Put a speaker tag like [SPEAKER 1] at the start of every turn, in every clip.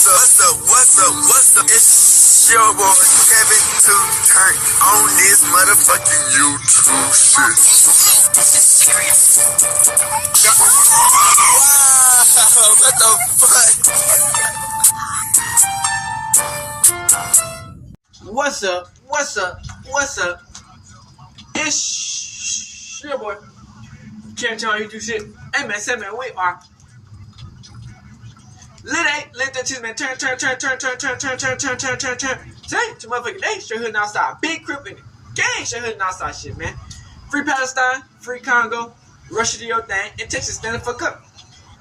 [SPEAKER 1] What's up? It's your boy Kevin to turn on this motherfucking YouTube shit. Wow, what the fuck?
[SPEAKER 2] What's up? It's your boy Kevin to turn on YouTube shit. Hey man, say man, we are Lit that cheese, man. Turn. Say, to motherfucking day, straight hood and outside. Big crip in it. Gang, straight hood and outside shit, man. Free Palestine, free Congo, Russia do your thing, and Texas standing for cup.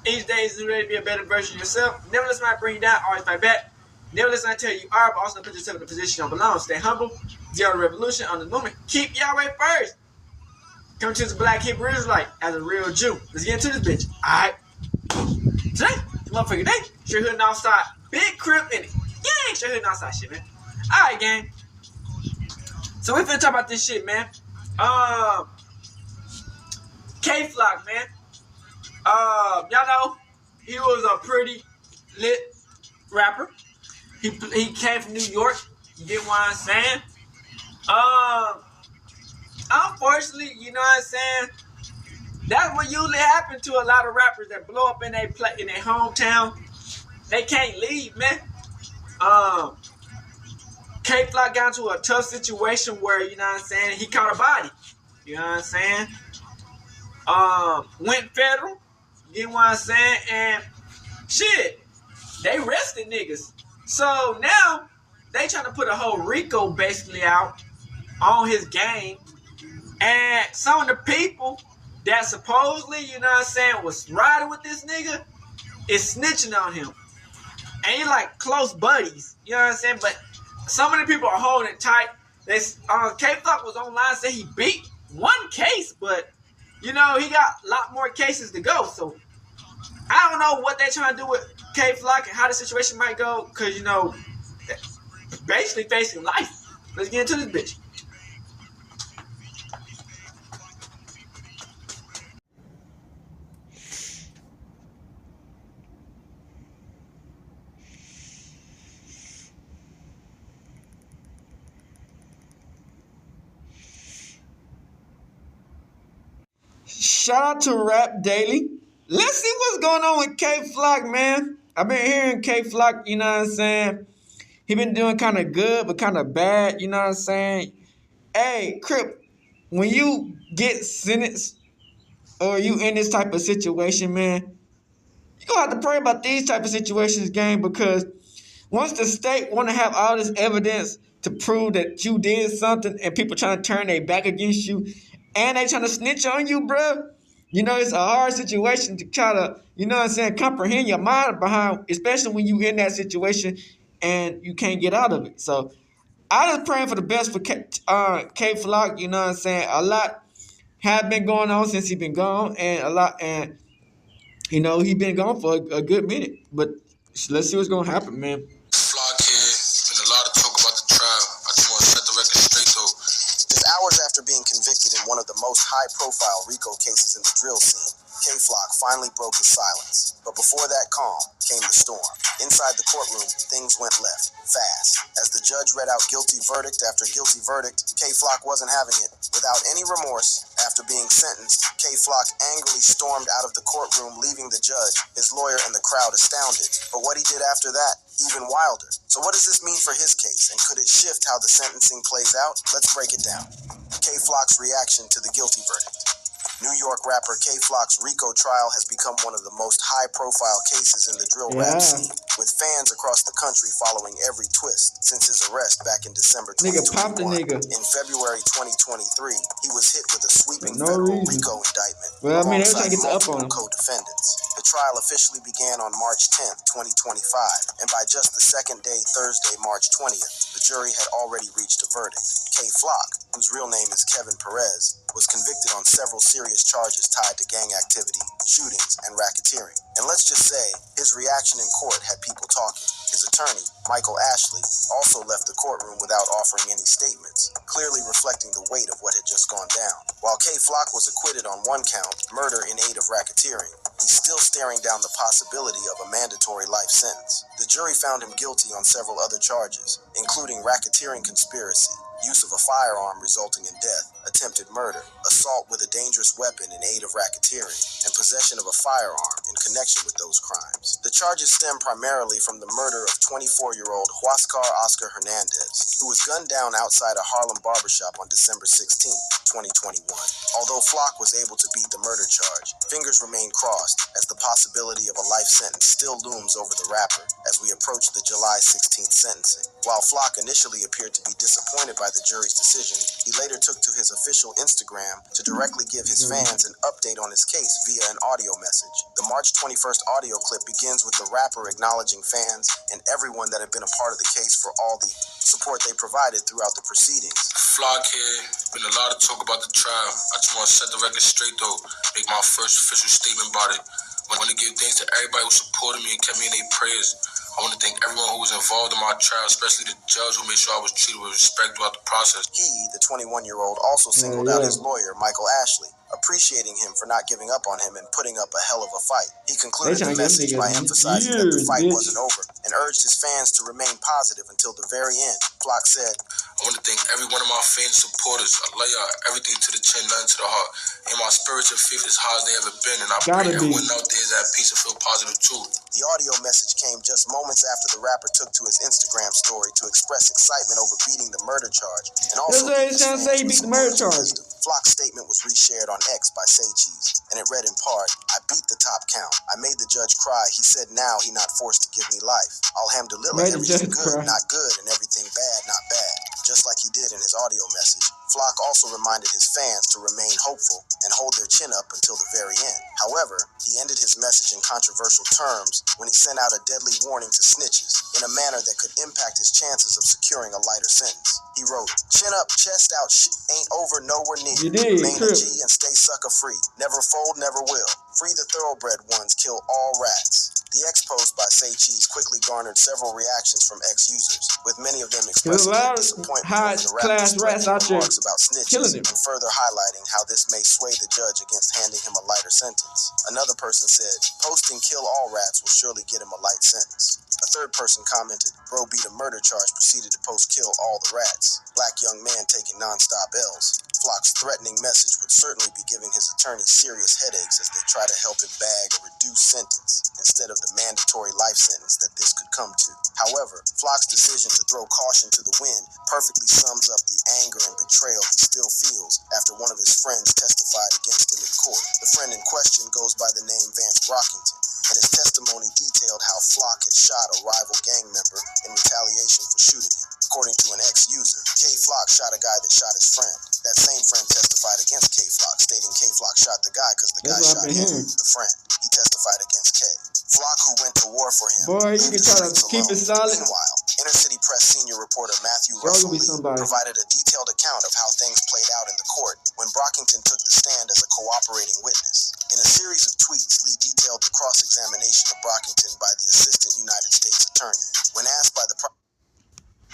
[SPEAKER 2] Each day is ready to be a better version of yourself. Never let somebody bring you down, always fight back. Never let somebody tell you are, but also put yourself in a position you don't belong. Stay humble, zero revolution on the movement. Keep Yahweh first. Come to the Black Hebrew Israelite as a real Jew. Let's get into this bitch. Alright. Today, motherfucking day, straight hood and outside. Big crib in it. Gang, straight hood and outside shit, man. Alright, gang. So we finna talk about this shit, man. K-Flock, man. Y'all know he was a pretty lit rapper. He came from New York. You get what I'm saying? Unfortunately, you know what I'm saying? That's what usually happens to a lot of rappers that blow up in their hometown. They can't leave, man. K-Flock got into a tough situation where, you know what I'm saying, he caught a body. You know what I'm saying? Went federal. You know what I'm saying? And shit, they arrested niggas. So now they trying to put a whole RICO basically out on his game. And some of the people that supposedly, you know what I'm saying, was riding with this nigga is snitching on him. And he like close buddies, you know what I'm saying? But some of the people are holding it tight. K-Flock was online, said he beat one case, but, you know, he got a lot more cases to go. So I don't know what they're trying to do with K-Flock and how the situation might go, because, you know, basically facing life. Let's get into this bitch. Shout out to Rap Daily. Let's see what's going on with K-Flock, man. I've been hearing K-Flock, you know what I'm saying? He been doing kind of good, but kind of bad, you know what I'm saying? Hey, Crip, when you get sentenced or you in this type of situation, man, you gonna have to pray about these type of situations, gang, because once the state want to have all this evidence to prove that you did something and people trying to turn their back against you and they trying to snitch on you, bro, you know, it's a hard situation to try to, you know what I'm saying, comprehend your mind behind, especially when you in that situation and you can't get out of it. So I just praying for the best for K-Flock, you know what I'm saying? A lot have been going on since he been gone, and you know, he been gone for a good minute. But let's see what's gonna happen, man.
[SPEAKER 3] Flock here. Been a lot of talk about the trial. I just want to set the record straight though.
[SPEAKER 4] Just hours after being convicted in one of the most high-profile RICO cases in the drill scene, K-Flock finally broke his silence. But before that calm came the storm. Inside the courtroom, things went left, fast. As the judge read out guilty verdict after guilty verdict, K-Flock wasn't having it. Without any remorse, after being sentenced, K-Flock angrily stormed out of the courtroom, leaving the judge, his lawyer, and the crowd astounded. But what he did after that, even wilder. So what does this mean for his case, and could it shift how the sentencing plays out? Let's break it down. K-Flock's reaction to the guilty verdict. New York rapper K-Flock's RICO trial has become one of the most high-profile cases in the drill rap scene, with fans across the country following every twist since his arrest back in December 2021. In February 2023, he was hit with a sweeping federal RICO indictment alongside multiple co-defendants. The trial officially began on March 10th, 2025, and by just the second day, Thursday, March 20th, the jury had already reached a verdict. K-Flock, whose real name is Kevin Perez, was convicted on several serious charges tied to gang activity, shootings, and racketeering. And let's just say, his reaction in court had people talking. His attorney, Michael Ashley, also left the courtroom without offering any statements, clearly reflecting the weight of what had just gone down. While K. Flock was acquitted on one count, murder in aid of racketeering, he's still staring down the possibility of a mandatory life sentence. The jury found him guilty on several other charges, including racketeering conspiracy, use of a firearm resulting in death, attempted murder, assault with a dangerous weapon in aid of racketeering, and possession of a firearm in connection with those crimes. The charges stem primarily from the murder of 24-year-old Huáscar Oscar Hernandez, who was gunned down outside a Harlem barbershop on December 16, 2021. Although Flock was able to beat the murder charge, fingers remain crossed as the possibility of a life sentence still looms over the rapper as we approach the July 16th sentencing. While Flock initially appeared to be disappointed by the jury's decision, he later took to his official Instagram to directly give his fans an update on his case via an audio message. The March 21st audio clip begins with the rapper acknowledging fans and everyone that had been a part of the case for all the support they provided throughout the proceedings.
[SPEAKER 3] Flock here. Been a lot of talk about the trial. I just want to set the record straight though. Make my first official statement about it. I want to give thanks to everybody who supported me and kept me in their prayers. I want to thank everyone who was involved in my trial, especially the judge who made sure I was treated with respect throughout the process.
[SPEAKER 4] He, the 21-year-old, also singled out his lawyer, Michael Ashley, appreciating him for not giving up on him and putting up a hell of a fight. He concluded the message by emphasizing that the fight wasn't over and urged his fans to remain positive until the very end. Flock said,
[SPEAKER 3] I want to thank every one of my fans and supporters. I love y'all, everything to the chin, nothing to the heart. And my spiritual faith is high as they ever been, and I pray everyone out there is at peace and feel positive too.
[SPEAKER 4] The audio message came just moments after the rapper took to his Instagram story to express excitement over beating the murder charge, and also Flock's statement was reshared on X by Say Cheese, and it read in part, I beat the top count. I made the judge cry. He said now he not forced to give me life. Alhamdulillah, everything good, not good, and everything bad, not bad. Just like he did in his audio message, Flock also reminded his fans to remain hopeful and hold their chin up until the very end. However, he ended his message in controversial terms when he sent out a deadly warning to snitches in a manner that could impact his chances of securing a lighter sentence. He wrote, chin up, chest out, shit ain't over nowhere near. Remain a G and stay sucker free. Never fold, never will. Free the thoroughbred ones, kill all rats. The X post by Say Cheese quickly garnered several reactions from X users, with many of them expressing their disappointment over the rapper's threatening remarks about snitches and further highlighting how this may sway the judge against handing him a lighter sentence. Another person said, posting kill all rats will surely get him a light sentence. A third person commented, bro beat a murder charge, proceeded to post kill all the rats. Black young man taking non-stop L's. Flock's threatening message would certainly be giving his attorney serious headaches as they try to help him bag a reduced sentence instead of the mandatory life sentence that this could come to. However, Flock's decision to throw caution to the wind perfectly sums up the anger and betrayal he still feels after one of his friends testified against him in court. The friend in question goes by the name Vance Brockington, and his testimony detailed how Flock had shot a rival gang member in retaliation for shooting him. According to an ex-user, K. Flock shot a guy that shot his friend. That same friend testified against K. Flock, stating K. Flock shot the guy because the guy shot the friend. He testified against K. Flock, who went to war for him.
[SPEAKER 2] Boy, you can try to keep it solid.
[SPEAKER 4] Meanwhile, Inner City Press senior reporter Matthew Russell provided a detailed account of how things played out in the court when Brockington took the stand as a cooperating witness. In a series of tweets, Lee detailed the cross-examination of Brockington by the Assistant United States Attorney. When asked by the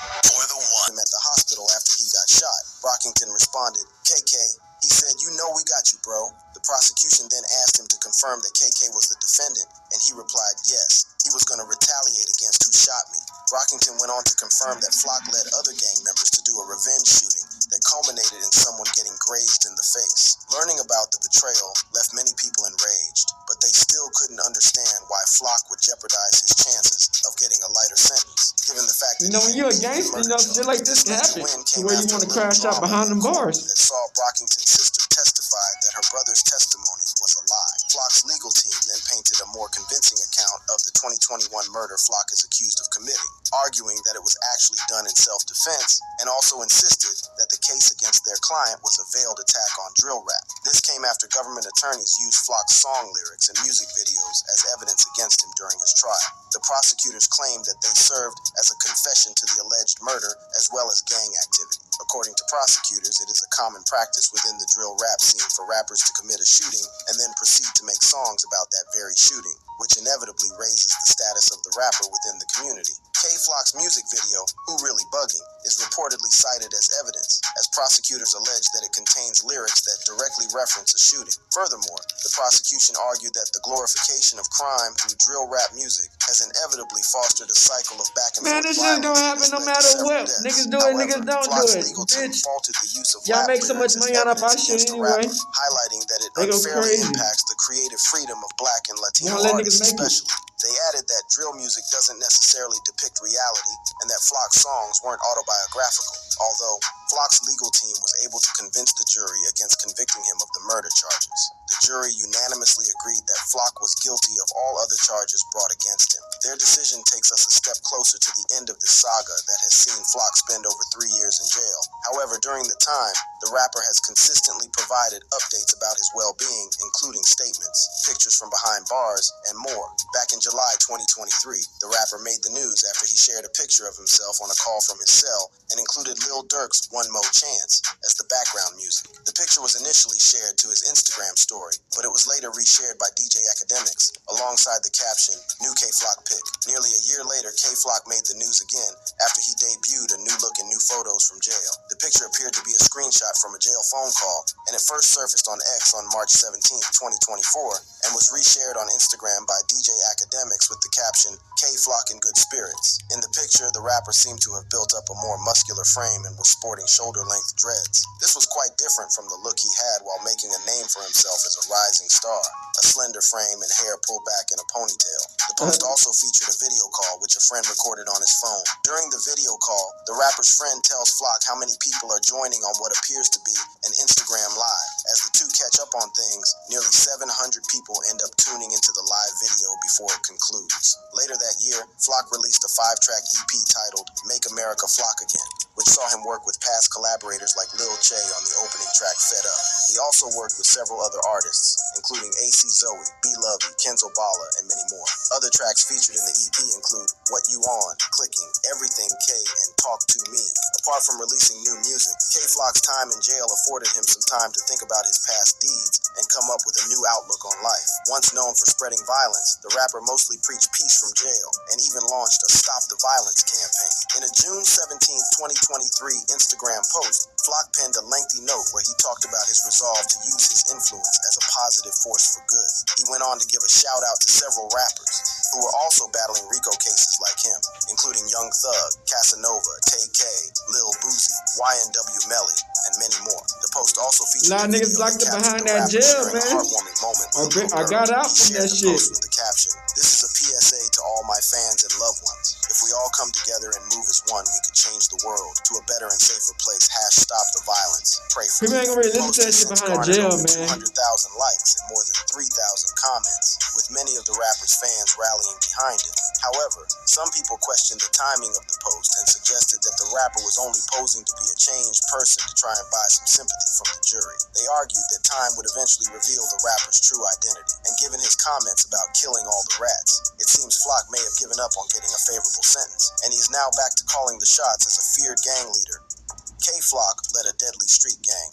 [SPEAKER 4] for the one at the hospital after he got shot, Brockington responded, KK, he said, you know we got you, bro. The prosecution then asked him to confirm that KK was the defendant, and he replied yes. He was going to retaliate against who shot me. Brockington went on to confirm that Flock led other gang members to do a revenge shooting that culminated in someone getting grazed in the face. Learning about the betrayal left many people enraged, but they still couldn't understand why Flock would jeopardize his chances of getting a lighter sentence, given the fact that
[SPEAKER 2] when you're a gangster, shit like this can happen to where you want to crash out behind them bars.
[SPEAKER 4] That saw Brockington's sister testify that her brother's testimony was a lie. Flock's legal team then painted a more convincing account of the 2021 murder Flock is accused of committing, arguing that it was actually done in self-defense, and also insisted that the case against their client was a veiled attack on drill rap. This came after government attorneys used Flock's song lyrics and music videos as evidence against him during his trial. The prosecutors claimed that they served as a confession to the alleged murder as well as gang activity. According to prosecutors, it is a common practice within the drill rap scene for rappers to commit a shooting and then proceed to make songs about that very shooting, which inevitably raises the status of the rapper within the community. K-Flock's music video, Who Really Bugging, is reportedly cited as evidence, as prosecutors allege that it contains lyrics that directly reference a shooting. Furthermore, the prosecution argued that the glorification of crime through drill rap music has inevitably fostered a cycle of back and
[SPEAKER 2] Man,
[SPEAKER 4] forth
[SPEAKER 2] this shit gonna
[SPEAKER 4] violence
[SPEAKER 2] happen no
[SPEAKER 4] that led to
[SPEAKER 2] matter
[SPEAKER 4] several
[SPEAKER 2] what.
[SPEAKER 4] deaths.
[SPEAKER 2] Niggas do it,
[SPEAKER 4] However,
[SPEAKER 2] niggas don't do
[SPEAKER 4] Flock's
[SPEAKER 2] it.
[SPEAKER 4] legal team
[SPEAKER 2] Bitch,
[SPEAKER 4] faulted the use of
[SPEAKER 2] y'all
[SPEAKER 4] rap
[SPEAKER 2] make so much
[SPEAKER 4] lyrics as
[SPEAKER 2] money on up our
[SPEAKER 4] evidence
[SPEAKER 2] shit
[SPEAKER 4] against the
[SPEAKER 2] anyway.
[SPEAKER 4] rapper, highlighting that it
[SPEAKER 2] They go
[SPEAKER 4] unfairly
[SPEAKER 2] crazy.
[SPEAKER 4] impacts the creative freedom of Black and Latino
[SPEAKER 2] Wanna let niggas
[SPEAKER 4] artists
[SPEAKER 2] make it.
[SPEAKER 4] especially. They added that drill music doesn't necessarily depict reality and that Flock's songs weren't autobiographical, although Flock's legal team was able to convince the jury against convicting him of the murder charges. The jury unanimously agreed that Flock was guilty of all other charges brought against him. Their decision takes us a step closer to the end of this saga that has seen Flock spend over 3 years in jail. However, during the time, the rapper has consistently provided updates about his well-being, including statements, pictures from behind bars, and more. Back in July 2023, the rapper made the news after he shared a picture of himself on a call from his cell and included Lil Durk's One Mo Chance as the background music. The picture was initially shared to his Instagram story, but it was later reshared by DJ Academics alongside the caption, New K-Flock pic. Nearly a year later, K-Flock made the news again after he debuted a new look and new photos from jail. The picture appeared to be a screenshot from a jail phone call, and it first surfaced on X on March 17, 2024, and was reshared on Instagram by DJ Academics with the caption, K-Flock in good spirits. In the picture, the rapper seemed to have built up a more muscular frame and was sporting shoulder-length dreads. This was quite different from the look he had while making a name for himself as a rising star, a slender frame and hair pulled back in a ponytail. The post also featured a video call which a friend recorded on his phone. During the video call, the rapper's friend tells Flock how many people are joining on what appears to be an Instagram live. As the two catch up on things, nearly 700 people end up tuning into the live video before it concludes. Later that year, Flock released a 5-track EP titled Make America Flock Again, which saw him work with past collaborators like Lil Che on the opening track Fed Up. He also worked with several other artists, including AC Zoe, B Lovey, Kenzo Bala, and many more. Other tracks featured in the EP include What You On, Clicking, Everything K, and Talk To Me. Apart from releasing new music, K-Flock's time in jail afforded him some time to think about his past deeds and come up with a new outlook on life. Once known for spreading violence, the rapper mostly preached peace from jail and even launched a Stop the Violence campaign. In a June 17, 2023 Instagram post, Flock penned a lengthy note where he talked about his resolve to use his influence as a positive force for good. He went on to give a shout out to several rappers who were also battling RICO cases like him, including Young Thug, Casanova, Tay K, Lil Boozy, YNW Melly, and many more. The post also featured
[SPEAKER 2] A lot of niggas locked up behind that jail, man.
[SPEAKER 4] heartwarming moment with
[SPEAKER 2] I got out from that shit.
[SPEAKER 4] with the caption, "This is a PSA to all my fans and loved ones. If we all come together and move as one, we could change the world to a better and safer place. Stop the violence. Pray for
[SPEAKER 2] People
[SPEAKER 4] me."
[SPEAKER 2] ain't gonna really listen to that shit behind the jail, man.
[SPEAKER 4] 200,000 likes and more than 3,000 comments, with many of the rapper's fans rallying behind him. However, some people questioned the timing of the post and suggested that the rapper was only posing to be a changed person to try and buy some sympathy from the jury. They argued that time would eventually reveal the rapper's true identity, and given his comments about killing all the rats, it seems Flock may have given up on getting a favorable sentence, and he is now back to calling the shots as a feared gang leader. K-Flock led a deadly street gang.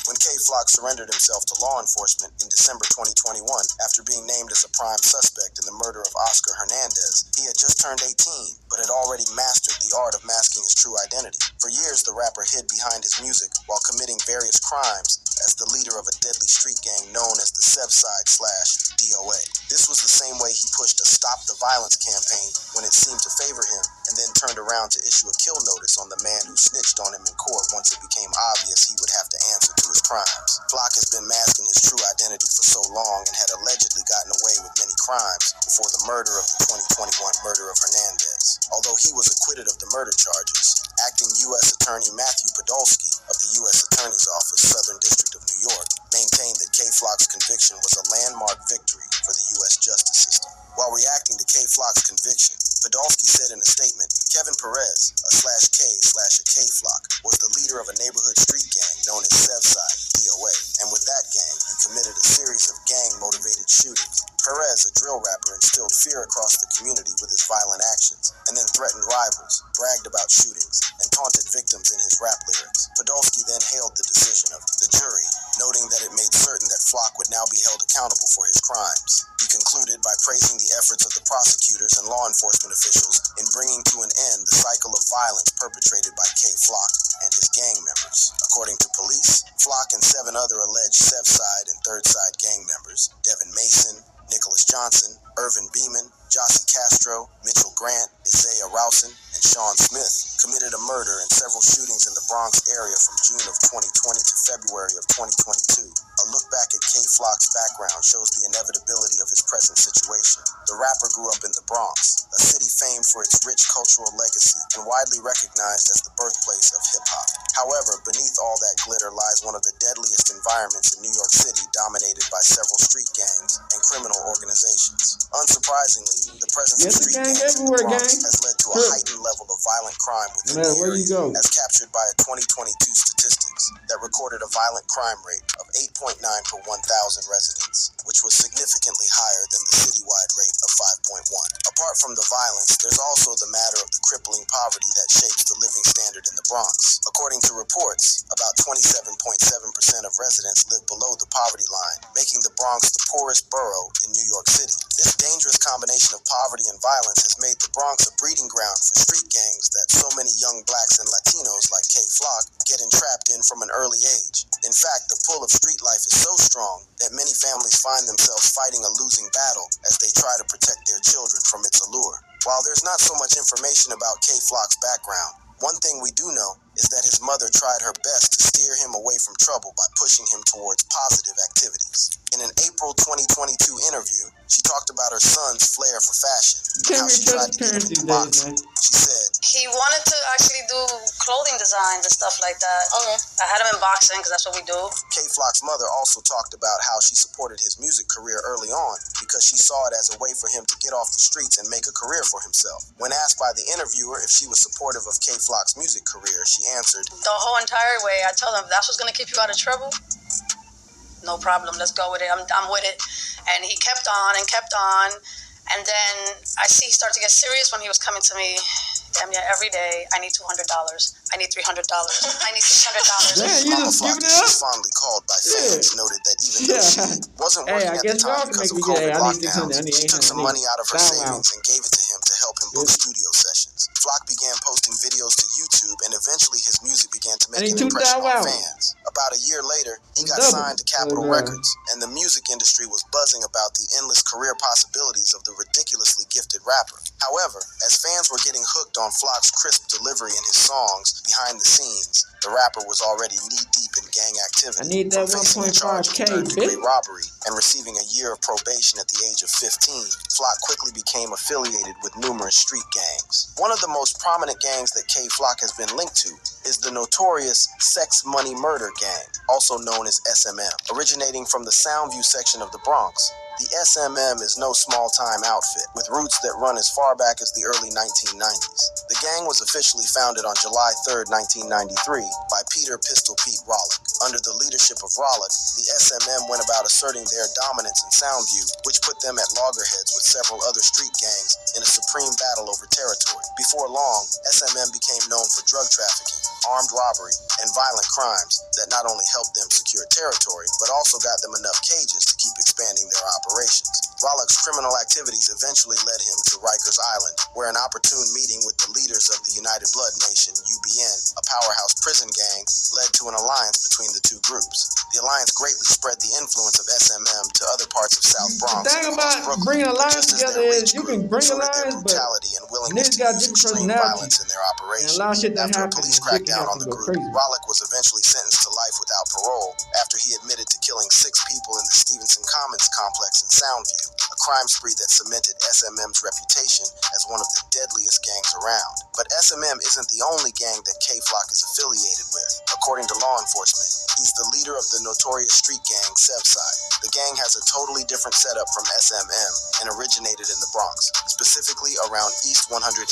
[SPEAKER 4] When K-Flock surrendered himself to law enforcement in December 2021 after being named as a prime suspect in the murder of Oscar Hernandez, he had just turned 18, but had already mastered the art of masking his true identity. For years, the rapper hid behind his music while committing various crimes as the leader of a deadly street gang known as the Sevside/DOA. This was the same way he pushed a Stop the Violence campaign when it seemed to favor him, and then turned around to issue a kill notice on the man who snitched on him in court once it became obvious he would have to answer to his crimes. Flock has been masking his true identity for so long and had allegedly gotten away with many crimes before the murder of the 2021 murder of Hernandez. Although he was acquitted of the murder charges, acting U.S. Attorney Matthew Podolsky of the U.S. Attorney's Office, Southern District of New York, maintained that K-Flock's conviction was a landmark victory for the U.S. justice system. While reacting to K-Flock's conviction, Podolsky said in a statement, Kevin Perez, a /K/a K-Flock, was the leader of a neighborhood street gang known as Sevside, DOA, and with that gang, he committed a series of gang-motivated shootings. Perez, a drill rapper, instilled fear across the community with his violent actions, and then threatened rivals, bragged about shootings, and taunted victims in his rap lyrics. Podolsky then hailed the decision of the jury, noting that it made certain that Flock would now be held accountable for his crimes. He concluded by praising the efforts of the prosecutors and law enforcement officials in bringing to an end the cycle of violence perpetrated by K. Flock and his gang members. According to police, Flock and 7 other alleged Sevside and Third Side gang members, Devin Mason, Nicholas Johnson, Irvin Beeman, Jossie Castro, Mitchell Grant, Isaiah Rousen, and Sean Smith, committed a murder and several shootings in the Bronx area from June of 2020 to February of 2022. A look back at K. Flock's background shows the inevitability of his present situation. The rapper grew up in the Bronx, a city famed for its rich cultural legacy and widely recognized as the birthplace of hip-hop. However, beneath all that glitter lies one of the deadliest environments in New York City, dominated by several street gangs and criminal organizations. Unsurprisingly, the presence of street gangs in the Bronx has led to a heightened level of violent crime within the area, as captured by a 2022 statistics that recorded a violent crime rate of 8.9 per 1,000 residents, which was significantly higher than the citywide rate of 5.1. Apart from the violence, there's also the matter of the crippling poverty that shapes the living standard in the Bronx. According to reports, about 27.7% of residents live below the poverty line, making the Bronx the poorest borough in New York City. This dangerous combination of poverty and violence has made the Bronx a breeding ground for street gangs that so many young blacks and Latinos like K. Flock get entrapped in from an early age. In fact, the pull of street life is so strong that many families find themselves fighting a losing battle as they try to protect their children from its allure. While there's not so much information about K. Flock's background, one thing we do know is that his mother tried her best to steer him away from trouble by pushing him towards positive activities. In an April 2022 interview, she talked about her son's flair for fashion and how she tried to get him into boxing. She said,
[SPEAKER 5] he wanted to actually do clothing designs and stuff like that. Okay. I had him in boxing because that's what we do.
[SPEAKER 4] K. Flock's mother also talked about how she supported his music career early on because she saw it as a way for him to get off the streets and make a career for himself. When asked by the interviewer if she was supportive of K. Flock's music career, she answered,
[SPEAKER 5] the whole entire way. I told him, that's what's going to keep you out of trouble? No problem. Let's go with it. I'm with it. And he kept on and kept on. And then I see he started to get serious when he was coming to me. Damn yeah, every day, I need $200. I need $300. I need $600.
[SPEAKER 2] Man, you just giving it up?
[SPEAKER 4] Fondly called by fans, noted that even though she wasn't working at the time because of COVID lockdowns, she took some money out of her savings and gave it to him to help him book studio sessions. Flock began posting videos to YouTube, and eventually his music began to make an impression on fans. About a year later, he got signed to Capitol Records, and the music industry was buzzing about the endless career possibilities of the ridiculously gifted rapper. However, as fans were getting hooked on Flock's crisp delivery in his songs, behind the scenes, the rapper was already knee-deep in gang activity.
[SPEAKER 2] I need that 1.5K,
[SPEAKER 4] third-degree robbery and receiving a year of probation at the age of 15, Flock quickly became affiliated with numerous street gangs. One of the most prominent gangs that K. Flock has been linked to is the notorious Sex Money Murder Gang, also known as SMM. Originating from the Soundview section of the Bronx, the SMM is no small-time outfit, with roots that run as far back as the early 1990s. The gang was officially founded on July 3, 1993, by Peter Pistol Pete Rollick. Under the leadership of Rollick, the SMM went about asserting their dominance in Soundview, which put them at loggerheads with several other street gangs in a supreme battle over territory. Before long, SMM became known for drug trafficking, armed robbery, and violent crimes that not only helped them secure territory, but also got them enough cages to keep expanding their operations. Rollick's criminal activities eventually led him to Rikers Island, where an opportune meeting with the leaders of the United Blood Nation, UBN, a powerhouse prison gang, led to an alliance between the two groups. The alliance greatly spread the influence of SMM to other parts of South Bronx.
[SPEAKER 2] The thing about bringing alliance together is you can bring alliance, but niggas got different personalities.
[SPEAKER 4] In their operation.
[SPEAKER 2] And a lot of shit that
[SPEAKER 4] after a
[SPEAKER 2] happens,
[SPEAKER 4] police crackdown on the group,
[SPEAKER 2] crazy.
[SPEAKER 4] Rollick was eventually sentenced to life without parole after he admitted to killing 6 people in the Stevenson Commons complex in Soundview, a crime spree that cemented SMM's reputation as one of the deadliest gangs around. But SMM isn't the only gang that K. Flock is affiliated with. According to law enforcement, he's the leader of the notorious street gang Sevside. The gang has a totally different setup from SMM and originated in the Bronx, specifically a around East 187,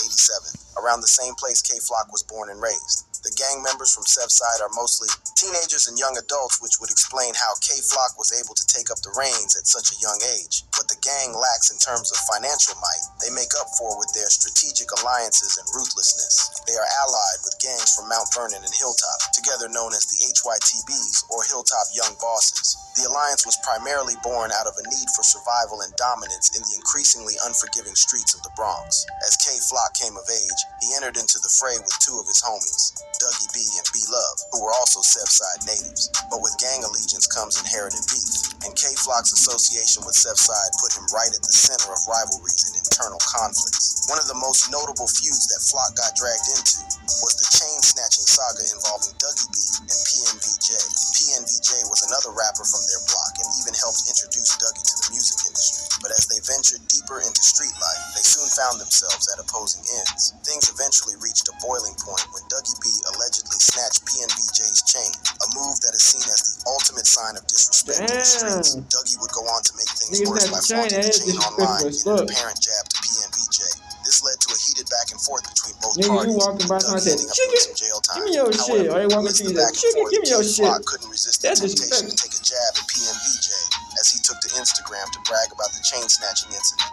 [SPEAKER 4] around the same place K-Flock was born and raised. The gang members from Sevside are mostly teenagers and young adults, which would explain how K-Flock was able to take up the reins at such a young age. What the gang lacks in terms of financial might, they make up for with their strategic alliances and ruthlessness. They are allied with gangs from Mount Vernon and Hilltop, together known as the HYTBs, or Hilltop Young Bosses. The alliance was primarily born out of a need for survival and dominance in the increasingly unforgiving streets of the Bronx. As K-Flock came of age, he entered into the fray with two of his homies, Dougie B and B Love, who were also Sevside natives. But with gang allegiance comes inherited beef, and K-Flock's association with Sevside put him right at the center of rivalries and internal conflicts. One of the most notable feuds that Flock got dragged into was the chain-snatching saga involving Dougie B and PNVJ. PNVJ was another rapper from their block and even helped introduce Dougie to the music industry. But as they ventured deeper into street life, they soon found themselves at opposing ends. Things eventually reached a boiling point when Dougie B allegedly snatched PNVJ's chain, a move that is seen as the ultimate sign of disrespect in the streets. Dougie would go on to make things worse by flaunting the chain online in an apparent jab to PNVJ. This led to a heated back and forth between both parties.
[SPEAKER 2] You walking by somebody said, "Chicken, give me your shit." Or they walking to you like, "Chicken, give me your shit."
[SPEAKER 4] Flock couldn't resist the temptation to take a jab at PNVJ as he took to Instagram to brag about the chain snatching incident.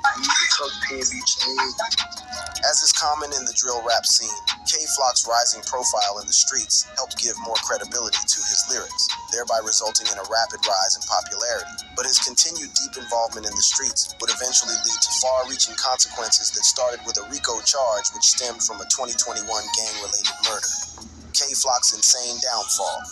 [SPEAKER 4] As is common in the drill rap scene, K-Flock's rising profile in the streets helped give more credibility to his lyrics, thereby resulting in a rapid rise in popularity. But his continued deep involvement in the streets would eventually lead to far-reaching consequences that started with a RICO charge which stemmed from a 2021 gang-related murder. K-Flock's insane downfall.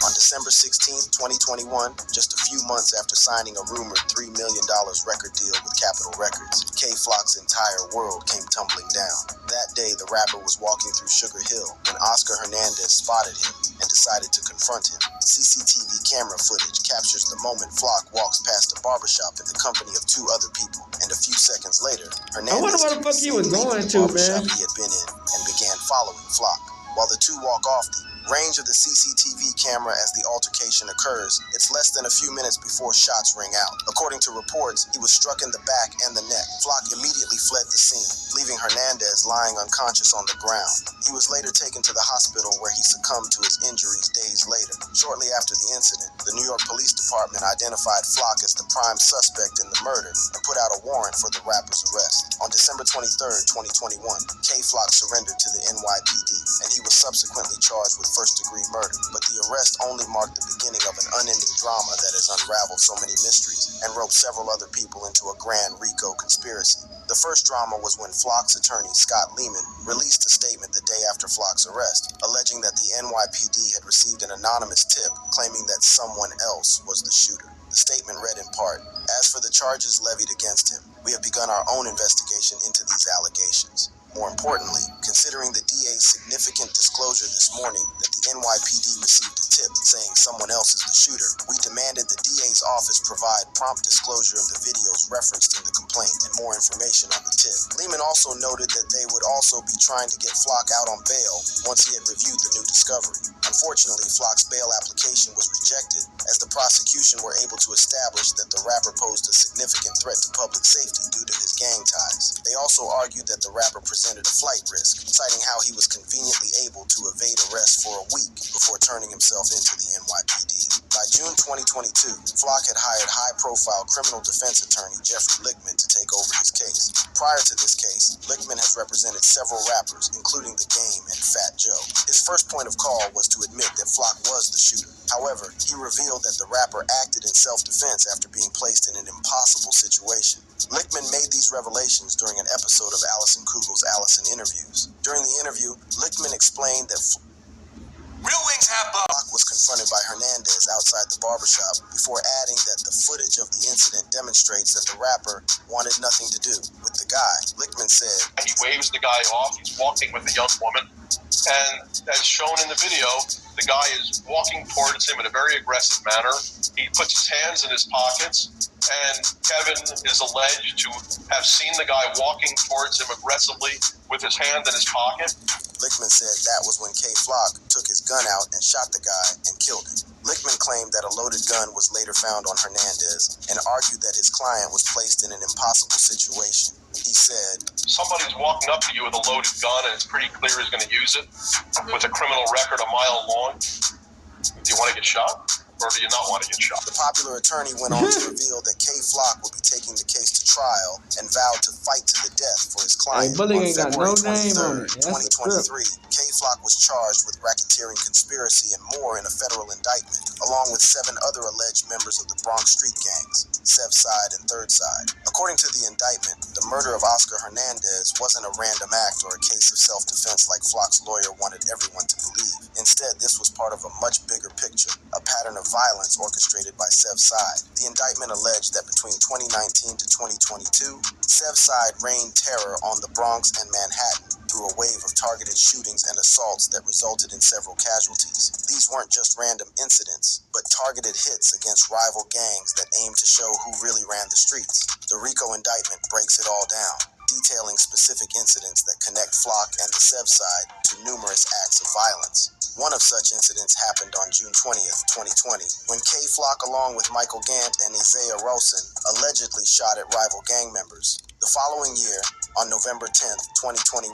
[SPEAKER 4] On December 16, 2021, just a few months after signing a rumored $3 million record deal with Capitol Records, K-Flock's entire world came tumbling down. That day, the rapper was walking through Sugar Hill when Oscar Hernandez spotted him and decided to confront him. CCTV camera footage captures the moment Flock walks past a barbershop in the company of two other people, and a few seconds later, Hernandez
[SPEAKER 2] I wonder what the fuck he was going to, man.
[SPEAKER 4] he had been in and began following Flock. While the two walk off the range of the CCTV camera as the altercation occurs, it's less than a few minutes before shots ring out. According to reports, he was struck in the back and the neck. Flock immediately fled the scene, leaving Hernandez lying unconscious on the ground. He was later taken to the hospital where he succumbed to his injuries days later. Shortly after the incident, the New York Police Department identified Flock as the prime suspect in the murder and put out a warrant for the rapper's arrest. On December 23, 2021, K-Flock surrendered to the NYPD, and he was subsequently charged with first-degree murder. But the arrest only marked the beginning of an unending drama that has unraveled so many mysteries and roped several other people into a grand RICO conspiracy. The first drama was when Flock's attorney, Scott Lehman, released a statement the day after Flock's arrest, alleging that the NYPD had received an anonymous tip claiming that someone else was the shooter. The statement read in part, "As for the charges levied against him, we have begun our own investigation into these allegations. More importantly, considering the DA's significant disclosure this morning that the NYPD received a tip saying someone else is the shooter, we demanded the DA's office provide prompt disclosure of the videos referenced in the complaint and more information on the tip." Lehman also noted that they would also be trying to get Flock out on bail once he had reviewed the new discovery. Unfortunately, Flock's bail application was rejected as the prosecution were able to establish that the rapper posed a significant threat to public safety due to his gang ties. They also argued that the rapper presented a flight risk, citing how he was conveniently able to evade arrest for a week before turning himself into the NYPD. By June 2022, Flock had hired high-profile criminal defense attorney Jeffrey Lichtman to take over his case. Prior to this case, Lichtman has represented several rappers, including The Game and Fat Joe. His first point of call was to admit that Flock was the shooter. However, he revealed that the rapper acted in self-defense after being placed in an impossible situation. Lichtman made these revelations during an episode of Allison Kugel's Allison Interviews. During the interview, Lichtman explained that
[SPEAKER 1] Real wings have balls.
[SPEAKER 4] Flock was confronted by Hernandez outside the barbershop before adding that the footage of the incident demonstrates that the rapper wanted nothing to do with the guy. Lichtman said,
[SPEAKER 6] He waves the guy off. He's walking with a young woman. And as shown in the video, the guy is walking towards him in a very aggressive manner. He puts his hands in his pockets. And Kevin is alleged to have seen the guy walking towards him aggressively with his hand in his pocket.
[SPEAKER 4] Lickman said that was when K-Flock took his gun out and shot the guy and killed him. Lickman claimed that a loaded gun was later found on Hernandez and argued that his client was placed in an impossible situation. He said,
[SPEAKER 6] somebody's walking up to you with a loaded gun and it's pretty clear he's going to use it with a criminal record a mile long. Do you want to get shot? Or do you not want to get shot?
[SPEAKER 4] The popular attorney went on to reveal that K-Flock will be taking the case to trial and vowed to fight to the death for his client.
[SPEAKER 2] Bully
[SPEAKER 4] On
[SPEAKER 2] ain't got no
[SPEAKER 4] February
[SPEAKER 2] name on
[SPEAKER 4] 23rd,
[SPEAKER 2] it.
[SPEAKER 4] 2023, K-Flock was charged with racketeering, conspiracy, and more in a federal indictment, along with 7 other alleged members of the Bronx street gangs, Sev Side and Third Side. According to the indictment, the murder of Oscar Hernandez wasn't a random act or a case of self-defense like Flock's lawyer wanted everyone to believe. Instead, this was part of a much bigger picture, a pattern of violence orchestrated by Sev Side. The indictment alleged that between 2019 to 2022, Sev Side rained terror on the Bronx and Manhattan through a wave of targeted shootings and assaults that resulted in several casualties. These weren't just random incidents, but targeted hits against rival gangs that aimed to show who really ran the streets. The RICO indictment breaks it all down, detailing specific incidents that connect Flock and the Sev Side to numerous acts of violence. One of such incidents happened on June 20th, 2020, when K-Flock, along with Michael Gant and Isaiah Rosen, allegedly shot at rival gang members. The following year, on November 10th, 2021,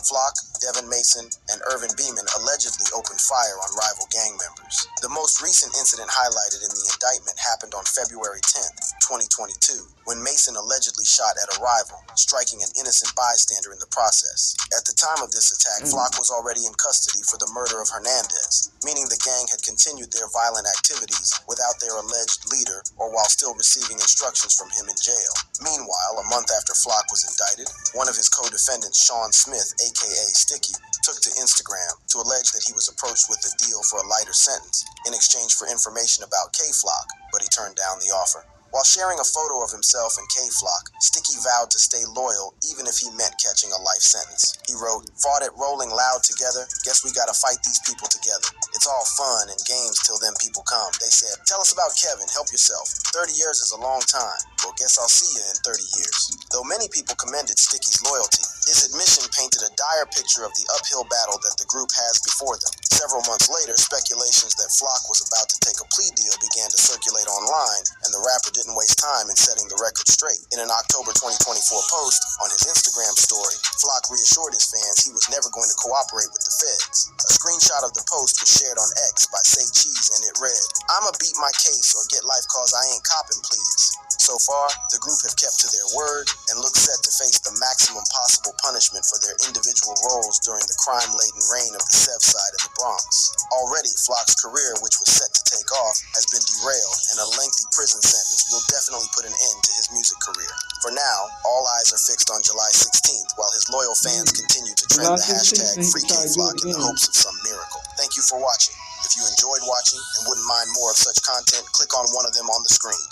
[SPEAKER 4] Flock, Devin Mason, and Irvin Beeman allegedly opened fire on rival gang members. The most recent incident highlighted in the indictment happened on February 10th, 2022, when Mason allegedly shot at a rival, striking an innocent bystander in the process. At the time of this attack, Flock was already in custody for the murder of Hernandez, meaning the gang had continued their violent activities without their alleged leader or while still receiving instructions from him in jail. Meanwhile, a month after Flock was indicted, one of his co-defendants, Sean Smith, aka Sticky, took to Instagram to allege that he was approached with a deal for a lighter sentence in exchange for information about K-Flock, but he turned down the offer. While sharing a photo of himself and K-Flock, Sticky vowed to stay loyal even if he meant catching a life sentence. He wrote, "Fought at Rolling Loud together, guess we gotta fight these people together. It's all fun and games till them people come." They said, "Tell us about Kevin, help yourself. 30 years is a long time. Well, guess I'll see you in 30 years. Though many people commended Sticky's loyalty, his admission painted a dire picture of the uphill battle that the group has before them. Several months later, speculations that Flock was about to take a plea deal began to circulate online, and the rapper didn't waste time in setting the record straight. In an October 2024 post on his Instagram story, Flock reassured his fans he was never going to cooperate with the feds. A screenshot of the post was shared on X by Say Cheese, and it read, "I'ma beat my case or get life cause I ain't copping, please." So far, the group have kept to their word and look set to face the maximum possible punishment for their individual roles during the crime-laden reign of the Sev Side in the Bronx. Already, Flock's career, which was set to take off, has been derailed, and a lengthy prison sentence will definitely put an end to his music career. For now, all eyes are fixed on July 16th, while his loyal fans continue to trend the hashtag #FreeKFlock in the hopes of some miracle. Thank you for watching. If you enjoyed watching and wouldn't mind more of such content, click on one of them on the screen.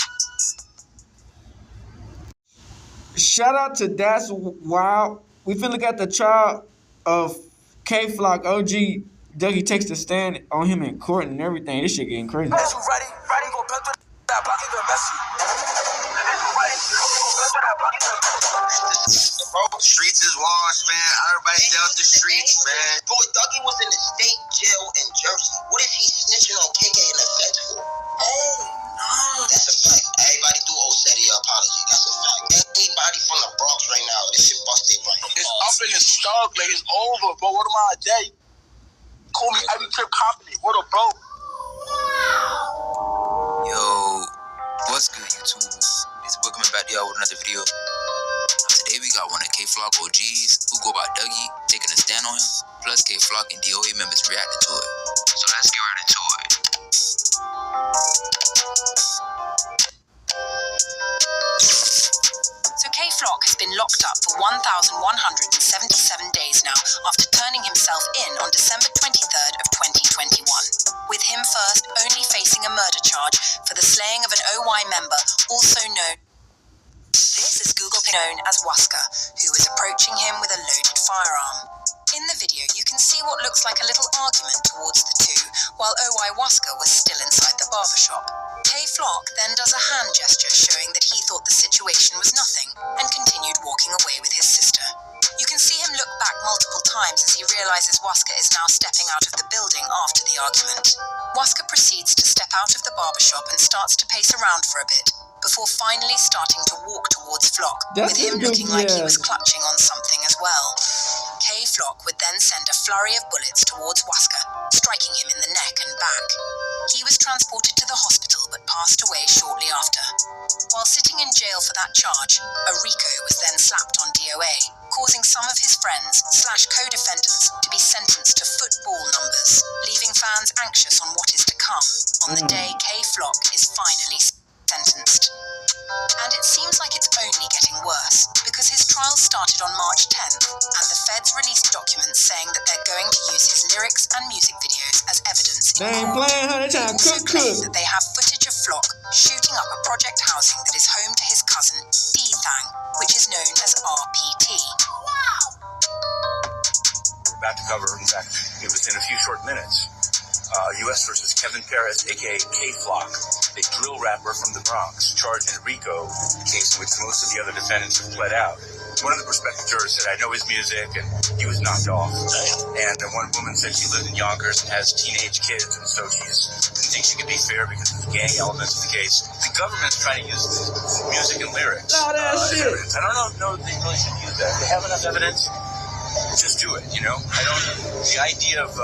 [SPEAKER 2] Shout out to That's Wild. We finna got the trial of K-Flock. OG Dougie takes the stand on him in court and everything. This shit getting crazy.
[SPEAKER 1] Bro, streets is washed, man. Everybody stay out the streets, man.
[SPEAKER 7] Bro, Dougie was in the state jail in Jersey. What is he snitching on KK in the feds for? Oh, no. That's a fact. Everybody do owe Seti an apology. That's a fact. Anybody from the Bronx right now, this shit bust their brain.
[SPEAKER 8] It's up in his stomach, like it's over, bro. What am I a day? Call me every trip company. What up, bro?
[SPEAKER 9] Yo, what's good, YouTube? It's Book coming back to y'all with another video. Today we got one of K-Flock OGs who go by Dougie taking a stand on him, plus K-Flock and DOA members reacting to it. So let's get right into it.
[SPEAKER 10] So K-Flock has been locked up for 1,177 days now after turning himself in on December 23rd of 2021. With him first only facing a murder charge for the slaying of an OY member, also known as Waska, who was approaching him with a loaded firearm. In the video, you can see what looks like a little argument towards the two, while OY Waska was still inside the barbershop. K-Flock then does a hand gesture showing that he thought the situation was nothing and continued walking away with his sister. You can see him look back multiple times times as he realizes Waska is now stepping out of the building after the argument. Waska proceeds to step out of the barbershop and starts to pace around for a bit, before finally starting to walk towards Flock, with him looking like he was clutching on something as well. Flock would then send a flurry of bullets towards Waska, striking him in the neck and back. He was transported to the hospital but passed away shortly after. While sitting in jail for that charge, a RICO was then slapped on DOA, causing some of his friends / co-defendants to be sentenced to football numbers, leaving fans anxious on what is to come on the day Flock is finally sentenced. And it seems like it's only getting worse, because his trial started on March 10th, and the feds released documents saying that they're going to use his lyrics and music videos as evidence in court. They also claim that they have footage of Flock shooting up a project housing that is home to his cousin, D-Thang, which is known as RPT.
[SPEAKER 11] About to cover, in fact, it was in a few short minutes. U.S. versus Kevin Perez, a.k.a. K-Flock, a drill rapper from the Bronx, charged in a RICO case in which most of the other defendants have pled out. One of the prospective jurors said, I know his music, and he was knocked off. And one woman said she lived in Yonkers and has teenage kids, and so she didn't think she could be fair because of the gang elements of the case. The government's trying to use music and lyrics as evidence. I don't know if they really should use that. If they have enough evidence, just do it, you know? The idea of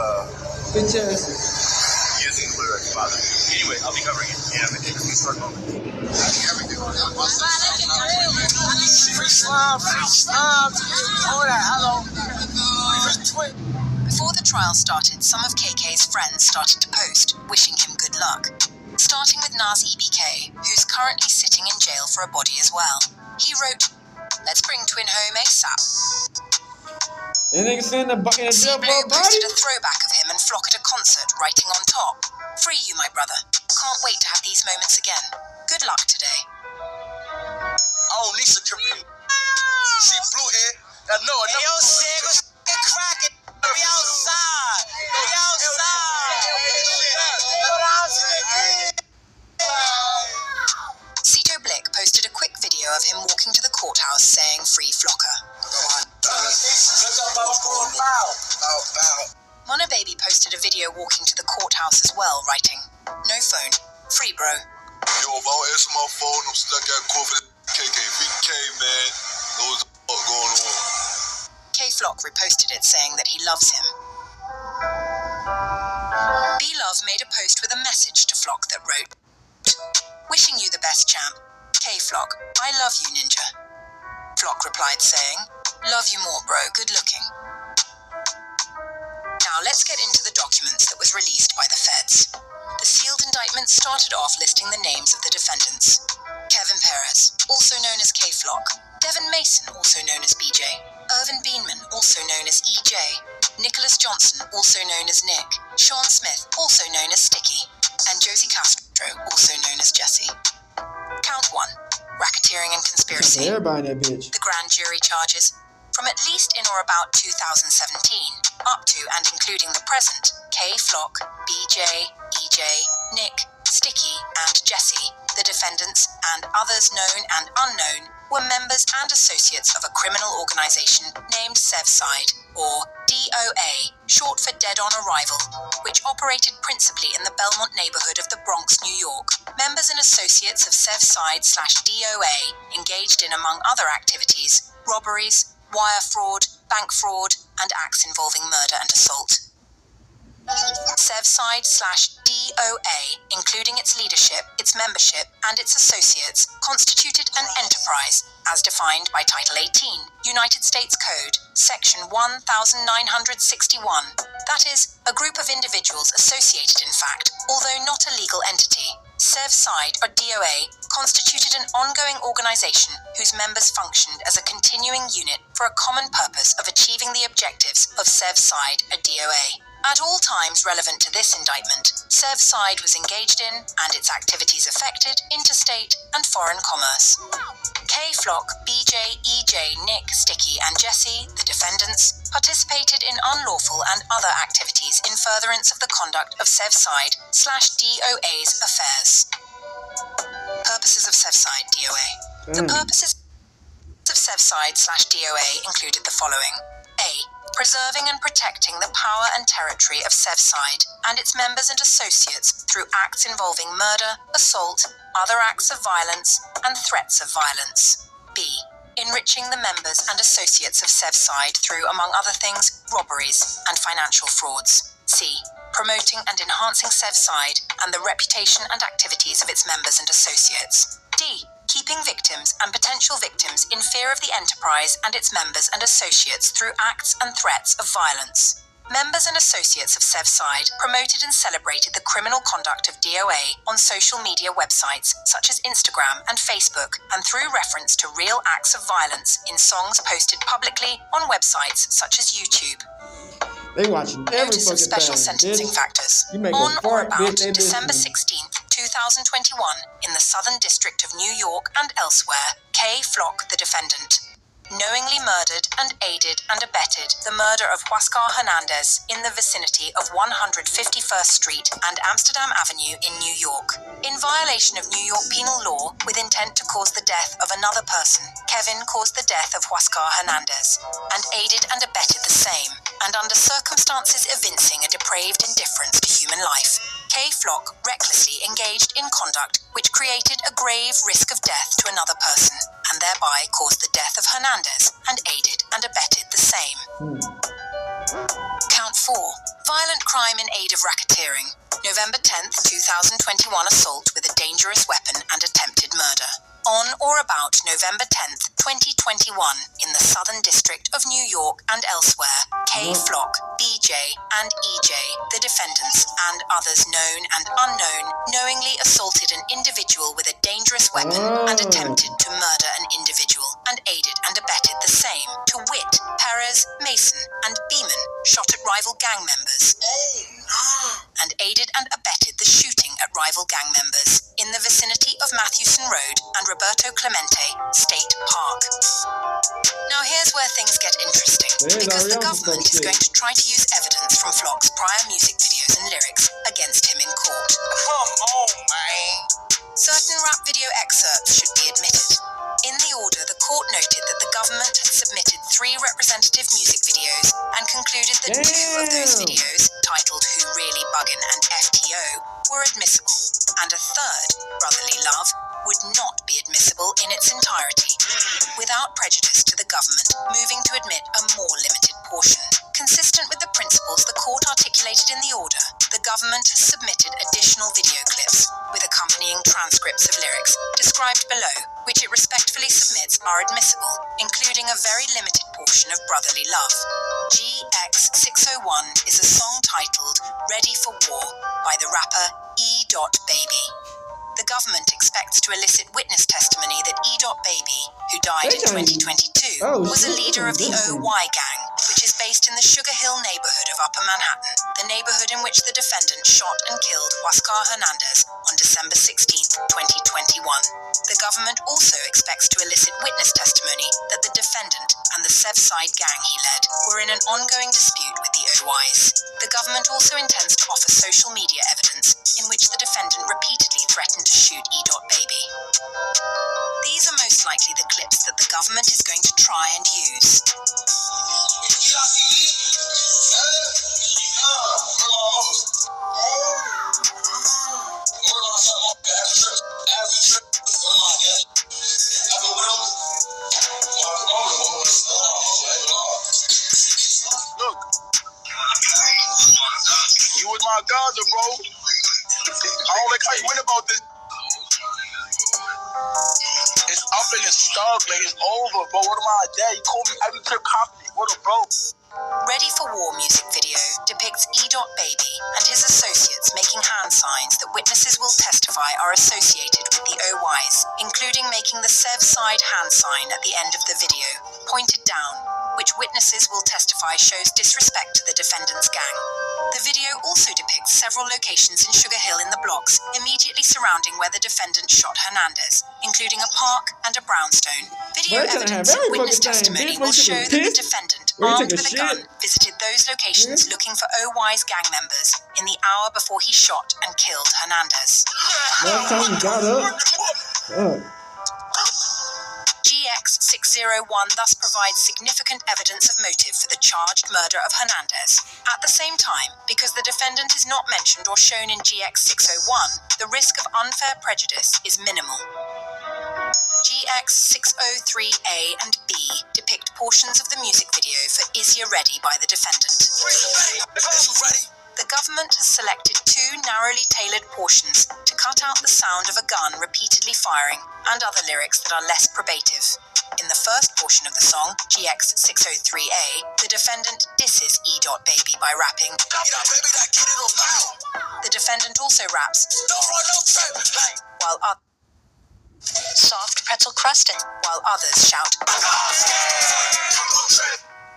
[SPEAKER 11] using lyrics bothers me. Anyway, I'll be covering it in a short moment.
[SPEAKER 10] Before the trial started, some of KK's friends started to post, wishing him good luck. Starting with Nas EBK, who's currently sitting in jail for a body as well. He wrote, "Let's bring Twin home ASAP." C-Blue posted a throwback of him and Flock at a concert, writing on top, "Free you, my brother. Can't wait to have these moments again. Good luck today."
[SPEAKER 8] Oh, Lisa Career. See, Blue here. I know enough. Hey, yo, Sig, cracking. We outside. We outside.
[SPEAKER 10] Cito Blick posted a quick video of him walking to the courthouse saying, "Free Flocker." Mono Baby posted a video walking to the courthouse as well, writing, "No phone. Free, bro."
[SPEAKER 3] Yo, if I don't answer my phone, I'm stuck at court for the KK, man. What's going on?
[SPEAKER 10] K-Flock reposted it saying that he loves him. B-Love made a post with a message to Flock that wrote, "Wishing you the best, champ. K-Flock, I love you, ninja." Flock replied saying, "Love you more, bro. Good looking." Now let's get into the documents that was released by the feds. The sealed indictment started off listing the names of the defendants. Kevin Perez, also known as K-Flock, Devin Mason, also known as BJ, Irvin Beanman, also known as EJ, Nicholas Johnson, also known as Nick, Sean Smith, also known as Sticky, and Josie Castro, also known as Jesse. Count 1, racketeering and conspiracy.
[SPEAKER 2] Everybody in that bitch.
[SPEAKER 10] The grand jury charges, from at least in or about 2017, up to and including the present, K-Flock, BJ, EJ, Nick, Sticky, and Jesse, the defendants, and others known and unknown, were members and associates of a criminal organization named Sevside, or DOA, short for Dead on Arrival, which operated principally in the Belmont neighborhood of the Bronx, New York. Members and associates of Sevside/DOA engaged in, among other activities, robberies, wire fraud, bank fraud, and acts involving murder and assault. Sevside/DOA, including its leadership, its membership, and its associates, constituted an enterprise, as defined by Title 18, United States Code, Section 1961. That is, a group of individuals associated, in fact, although not a legal entity. Sevside, or DOA, constituted an ongoing organization whose members functioned as a continuing unit for a common purpose of achieving the objectives of Sevside, or DOA. At all times relevant to this indictment, Sevside was engaged in, and its activities affected, interstate and foreign commerce. K-Flock, BJ, EJ, Nick, Sticky, and Jesse, the defendants, participated in unlawful and other activities in furtherance of the conduct of Sevside/DOA's affairs. Purposes of Sevside DOA. The purposes of Sevside/DOA included the following. A. preserving and protecting the power and territory of Sevside and its members and associates through acts involving murder, assault, other acts of violence, and threats of violence. B. Enriching the members and associates of Sevside through, among other things, robberies and financial frauds. C. Promoting and enhancing Sevside and the reputation and activities of its members and associates. D. Keeping victims and potential victims in fear of the enterprise and its members and associates through acts and threats of violence. Members and associates of Sevside promoted and celebrated the criminal conduct of DOA on social media websites such as Instagram and Facebook, and through reference to real acts of violence in songs posted publicly on websites such as YouTube.
[SPEAKER 2] They watching every
[SPEAKER 10] Notice of
[SPEAKER 2] fucking
[SPEAKER 10] special
[SPEAKER 2] thing.
[SPEAKER 10] sentencing
[SPEAKER 2] Bitch.
[SPEAKER 10] factors.
[SPEAKER 2] You make a
[SPEAKER 10] On or
[SPEAKER 2] fart,
[SPEAKER 10] about
[SPEAKER 2] bitch, they
[SPEAKER 10] December
[SPEAKER 2] listening.
[SPEAKER 10] 16th, 2021, in the Southern District of New York and elsewhere, K. Flock, the defendant, knowingly murdered and aided and abetted the murder of Huáscar Hernandez in the vicinity of 151st Street and Amsterdam Avenue in New York. In violation of New York penal law, with intent to cause the death of another person, Kevin caused the death of Huáscar Hernandez and aided and abetted the same, and under circumstances evincing a depraved indifference to human life, K. Flock recklessly engaged in conduct which created a grave risk of death to another person, and thereby caused the death of Hernandez and aided and abetted the same. Count 4. Violent crime in aid of racketeering. November 10th, 2021 assault with a dangerous weapon and attempted murder. On or about November 10th, 2021, in the Southern District of New York and elsewhere, K. Flock, BJ, and EJ, the defendants, and others known and unknown, knowingly assaulted an individual with a dangerous weapon and attempted to murder an individual, and aided and abetted the same, to wit, Perez, Mason, and Beeman, shot at rival gang members, and aided and abetted the shooting at rival gang members in the vicinity of Mathewson Road and Roberto Clemente State Park. Now here's where things get interesting, because the government is going to try to use evidence from Flock's prior music videos and lyrics against him in court.
[SPEAKER 8] Come on, man.
[SPEAKER 10] Certain rap video excerpts should be admitted. In the order, the court noted that the government had submitted 3 representative music videos and concluded that 2 of those videos, titled Who Really Buggin' and FTO, were admissible, and a third, Brotherly Love, would not be admissible in its entirety, without prejudice to the government moving to admit a more limited portion. Consistent with the principles the court articulated in the order, the government has submitted additional video clips with accompanying transcripts of lyrics described below, which it respectfully submits are admissible, including a very limited portion of Brotherly Love. GX601 is a song titled Ready for War by the rapper E.Baby. The government expects to elicit witness testimony that E.Baby, who died in 2022, was a leader of the OY gang, which is based in the Sugar Hill neighborhood of Upper Manhattan, the neighborhood in which the defendant shot and killed Huáscar Hernandez on December 16, 2021. The government also expects to elicit witness testimony that the defendant and the Sevside gang he led were in an ongoing dispute with the OYs. The government also intends to offer social media evidence in which the defendant repeatedly threatened to shoot E.Baby. These are most likely the clips that the government is going to try and use.
[SPEAKER 8] Look, you with my Gaza, bro. I don't like how you went about this. It's up in his stuff, like it's over, bro. What am I, dad? You call me every trip company. What up, bro?
[SPEAKER 10] Ready for War music video depicts E.Baby and his associates making hand signs that witnesses will testify are associated with the OYs, including making the Sevside hand sign at the end of the video, pointed down, which witnesses will testify shows disrespect to the defendant's gang. The video also depicts several locations in Sugar Hill in the blocks immediately surrounding where the defendant shot Hernandez, including a park and a brownstone. Video evidence and witness testimony will show that the defendant, armed with a gun, visited those locations looking for OY's gang members in the hour before he shot and killed Hernandez.
[SPEAKER 2] Last time he got up.
[SPEAKER 10] GX GX601 thus provides significant evidence of motive for the charged murder of Hernandez. At the same time, because the defendant is not mentioned or shown in GX601, the risk of unfair prejudice is minimal. GX603A and B depict portions of the music video for Is Ya Ready by the defendant. The government has selected two narrowly tailored portions to cut out the sound of a gun repeatedly firing and other lyrics that are less probative. In the first portion of the song, GX603A, the defendant disses E.Baby by rapping. The defendant also raps, while soft pretzel crust, while others shout.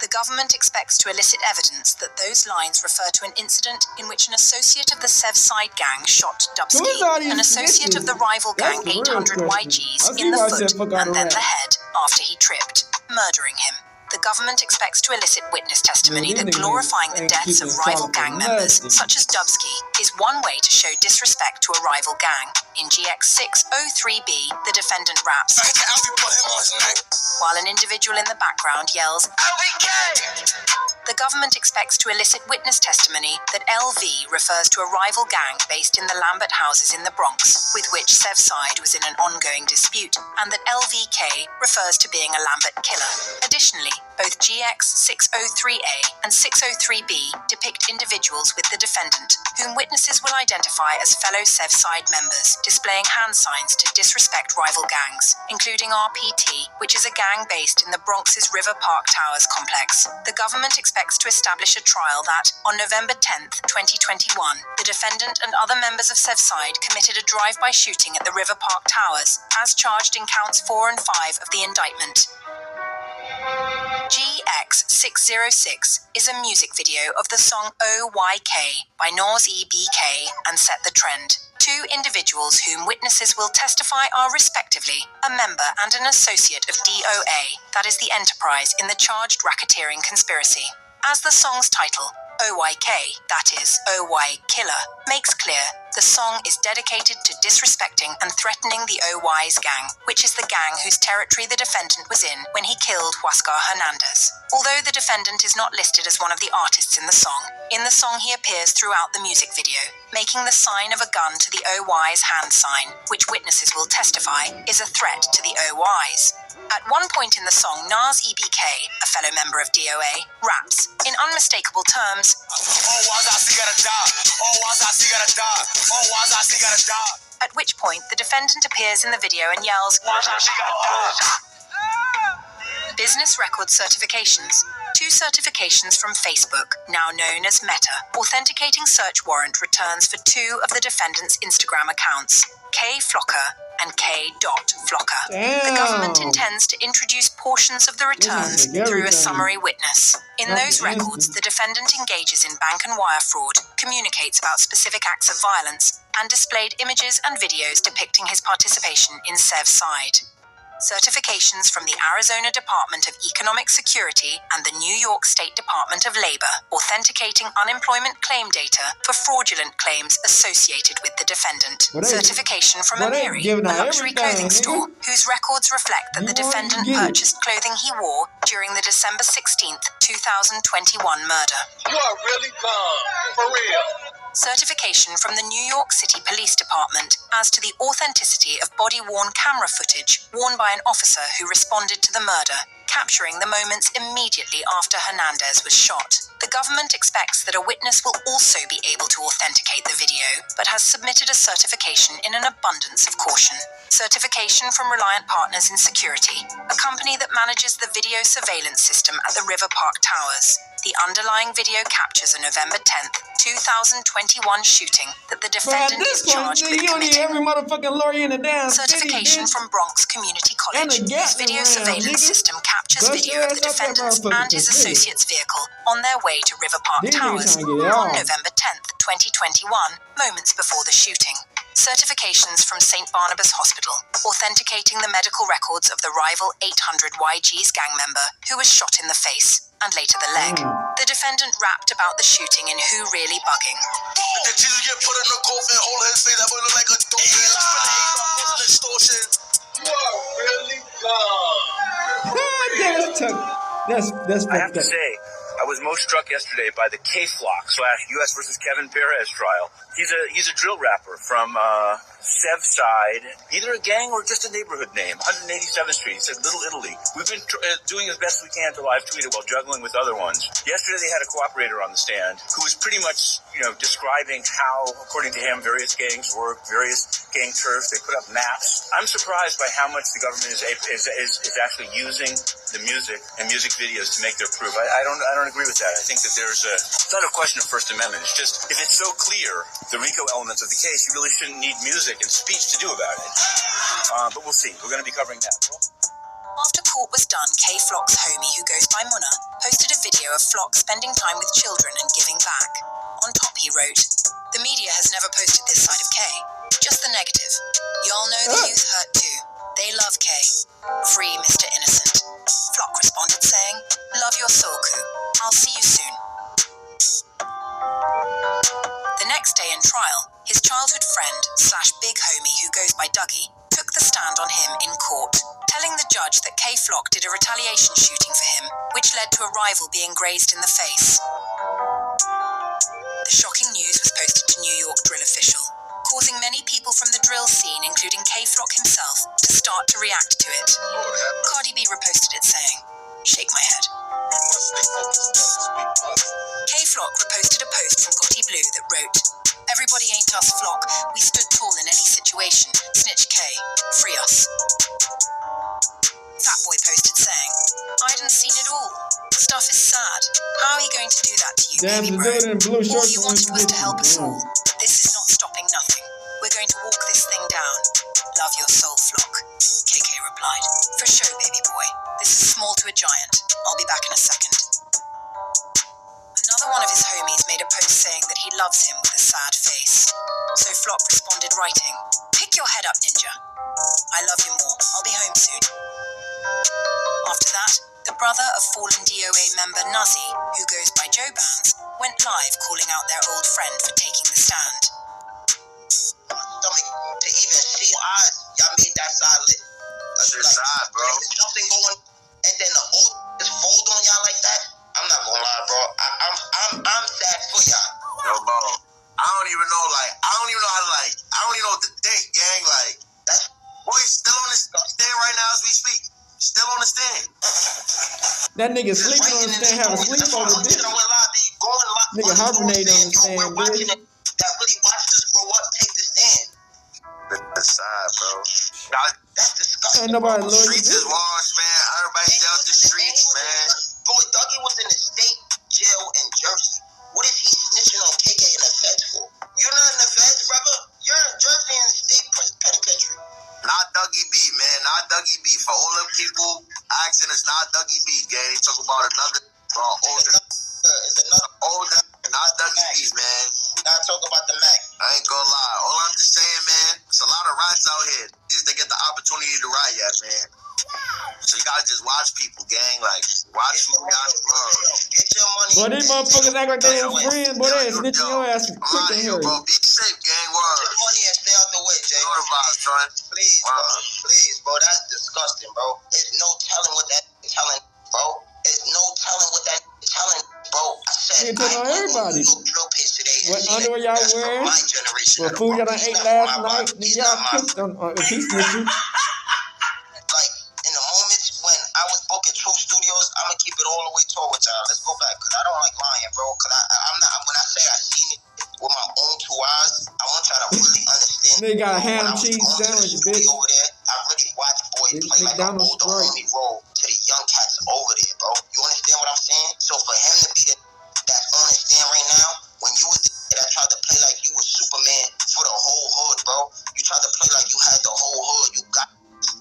[SPEAKER 10] The government expects to elicit evidence that those lines refer to an incident in which an associate of the Sev Side gang shot Dubsky, an associate of the rival gang 800 YGs, in the foot and then the head after he tripped, murdering him. The government expects to elicit witness testimony that glorifying the deaths of rival gang members, such as Dubsky, is one way to show disrespect to a rival gang. In GX603B, the defendant raps, while an individual in the background yells, LVK! The government expects to elicit witness testimony that LV refers to a rival gang based in the Lambert houses in the Bronx, with which Sev Side was in an ongoing dispute, and that LVK refers to being a Lambert killer. Additionally, both GX603A and 603B depict individuals with the defendant, whom witnesses will identify as fellow Sev Side members, displaying hand signs to disrespect rival gangs, including RPT, which is a gang based in the Bronx's River Park Towers complex. The government expects to establish a trial that, on November 10th, 2021, the defendant and other members of Sev Side committed a drive-by shooting at the River Park Towers, as charged in counts 4 and 5 of the indictment. GX606 is a music video of the song OYK by Nas EBK and Set the Trend. Two individuals whom witnesses will testify are respectively a member and an associate of DOA, that is the enterprise in the charged racketeering conspiracy. As the song's title, OYK, that is, OY Killer, makes clear, the song is dedicated to disrespecting and threatening the OY's gang, which is the gang whose territory the defendant was in when he killed Huascar Hernandez. Although the defendant is not listed as one of the artists in the song he appears throughout the music video, making the sign of a gun to the OY's hand sign, which witnesses will testify is a threat to the OYs. At one point in the song, Nas EBK, a fellow member of DOA, raps, in unmistakable terms, at which point the defendant appears in the video and yells, business record certifications. Two certifications from Facebook, now known as Meta, authenticating search warrant returns for two of the defendant's Instagram accounts, K.Flocker and K.Flocker. The government intends to introduce portions of the returns through a summary witness. In those records, the defendant engages in bank and wire fraud, communicates about specific acts of violence, and displayed images and videos depicting his participation in Sev Side. Certifications from the Arizona Department of Economic Security and the New York State Department of Labor, authenticating unemployment claim data for fraudulent claims associated with the defendant. Certification from Amiri, a luxury clothing store, whose records reflect that the defendant purchased clothing he wore during the December 16th, 2021 murder.
[SPEAKER 6] You are really dumb, for real.
[SPEAKER 10] Certification from the New York City Police Department as to the authenticity of body-worn camera footage worn by an officer who responded to the murder, capturing the moments immediately after Hernandez was shot. The government expects that a witness will also be able to authenticate the video, but has submitted a certification in an abundance of caution. Certification from Reliant Partners in Security, a company that manages the video surveillance system at the River Park Towers. The underlying video captures a November 10th, 2021 shooting that the defendant is charged with committing. Certification from Bronx Community College. This video surveillance system captures video of the defendant's and his associate's vehicle on their way to River Park Towers on November 10th, 2021, moments before the shooting. Certifications from St. Barnabas Hospital, authenticating the medical records of the rival 800 YG's gang member who was shot in the face and later the leg. The defendant rapped about the shooting in Who Really Bugging.
[SPEAKER 8] And Jesus get put in the coffin, hold his face, that boy look like a dolphin.
[SPEAKER 6] You are really dumb.
[SPEAKER 2] That's
[SPEAKER 11] I have to say, I was most struck yesterday by the K-Flock / U.S. versus Kevin Perez trial. He's a drill rapper from Sev Side, either a gang or just a neighborhood name, 187th Street. He said Little Italy. We've been doing as best we can to live tweet it while juggling with other ones. Yesterday they had a cooperator on the stand who was pretty much, describing how, according to him, various gangs work, various gang turfs. They put up maps. I'm surprised by how much the government is actually using the music and music videos to make their proof. I don't agree with that. I think that it's not a question of First Amendment. It's just, if it's so clear, the RICO elements of the case, you really shouldn't need music and speech to do about it. But we'll see. We're going to be covering that.
[SPEAKER 10] After court was done, K-Flock's homie, who goes by Munna, posted a video of Flock spending time with children and giving back. On top he wrote, "The media has never posted this side of K. Just the negative. Y'all know the youth hurt too. They love K. Free Mr. Innocent." Flock responded saying, "Love your soul, Koo. I'll see you soon." The next day in trial, his childhood friend / big homie who goes by Dougie took the stand on him in court, telling the judge that K-Flock did a retaliation shooting for him, which led to a rival being grazed in the face. The shocking news was posted to New York Drill Official, causing many people from the drill scene, including K-Flock himself, to start to react to it. Cardi B reposted it saying, "Shake my head." K-Flock reposted a post from Gotti Blue that wrote, "Everybody ain't us, Flock. We stood tall in any situation. Snitch K. Free us." Fatboy posted saying, "I didn't seen it all. Stuff is sad. How are you going to do that to you,
[SPEAKER 2] Damn,
[SPEAKER 10] baby
[SPEAKER 2] the
[SPEAKER 10] bro?
[SPEAKER 2] dude in blue
[SPEAKER 10] All
[SPEAKER 2] shorts
[SPEAKER 10] you
[SPEAKER 2] on
[SPEAKER 10] wanted was to help us
[SPEAKER 2] Damn.
[SPEAKER 10] all. This is not stopping nothing. We're going to walk this thing down. Love your soul, Flock." KK replied, "For sure, baby boy. This is small to a giant. I'll be back in a second." Another one of his homies made a post saying that he loves him with a sad face. So Flock responded writing, "Pick your head up, ninja. I love you more. I'll be home soon." After that, the brother of fallen DOA member Nuzzy, who goes by Joe Bands, went live calling out their old friend for taking the stand.
[SPEAKER 7] To even see eyes, y'all made that side lit.
[SPEAKER 3] That's your side, bro.
[SPEAKER 7] There's nothing going, and then the old just fold on y'all like that. I'm not gonna lie, bro. I'm sad for y'all.
[SPEAKER 3] Yo, bro. I don't even know what to think, gang. Like, that's boy still on this stand right now as we speak. Still on the stand.
[SPEAKER 2] That nigga sleeping on the stand, having sleepover, bitch. Nigga hibernating on the stand, bitch.
[SPEAKER 7] That really watched us grow up, take the stand.
[SPEAKER 3] The side, bro.
[SPEAKER 7] That's disgusting.
[SPEAKER 2] Ain't nobody
[SPEAKER 7] bro.
[SPEAKER 2] love you,
[SPEAKER 3] Streets is
[SPEAKER 2] bitch.
[SPEAKER 3] washed, man. Everybody out the streets, man.
[SPEAKER 7] Bro, Dougie was in the state jail in Jersey. What is he snitching on KK in the feds for? You're not in the feds, brother. You're in Jersey in the state penitentiary.
[SPEAKER 3] Not Dougie B, man. Not Dougie B. For all them people asking, it's not Dougie B, gang. They talk about another older.
[SPEAKER 7] It's another
[SPEAKER 3] Not Dougie B, man.
[SPEAKER 7] Not talk about the Mac.
[SPEAKER 3] I ain't gonna lie. All I'm just saying, man, it's a lot of rats out here. They get the opportunity to ride yet, man. So you gotta just watch people, gang. Like, watch who you got.
[SPEAKER 7] Get your money.
[SPEAKER 2] Boy, these motherfuckers act like they was friends, boy. They snitching your ass
[SPEAKER 3] I'm
[SPEAKER 2] quick
[SPEAKER 3] out
[SPEAKER 2] in
[SPEAKER 3] of
[SPEAKER 2] here.
[SPEAKER 3] here, bro. Be safe, gang. Word.
[SPEAKER 7] Get your money and stay out the way, Jay.
[SPEAKER 3] Know the vibes, son.
[SPEAKER 7] Please, bro. Please, bro. That's disgusting, bro. There's no telling what that telling, bro. There's no telling what that telling, bro. I said,
[SPEAKER 2] You tell everybody.
[SPEAKER 7] Drill page today.
[SPEAKER 2] What underwear y'all wearing? What food y'all done ate last night? Nigga, y'all cooked on if he snitched you.
[SPEAKER 7] Like, in the moments when I was booking True Studios, I'm gonna keep it all the way tall with y'all. Let's go back, because I don't like lying, bro. Because I'm not, when I say I seen it with my own two eyes, I want y'all to really understand.
[SPEAKER 2] They got a
[SPEAKER 7] bro,
[SPEAKER 2] ham
[SPEAKER 7] when I was
[SPEAKER 2] cheese
[SPEAKER 7] going to the
[SPEAKER 2] sandwich,
[SPEAKER 7] studio
[SPEAKER 2] bitch.
[SPEAKER 7] over there, I really watched boys
[SPEAKER 2] It's
[SPEAKER 7] play like a
[SPEAKER 2] McDonald's
[SPEAKER 7] older
[SPEAKER 2] Sprite.
[SPEAKER 7] homie role to the young cats over there, bro. You understand what I'm saying? So for him to be that's on the stand right now, when you was that tried to play like you was Superman for the whole hood, bro. You tried to play like you had the whole hood. You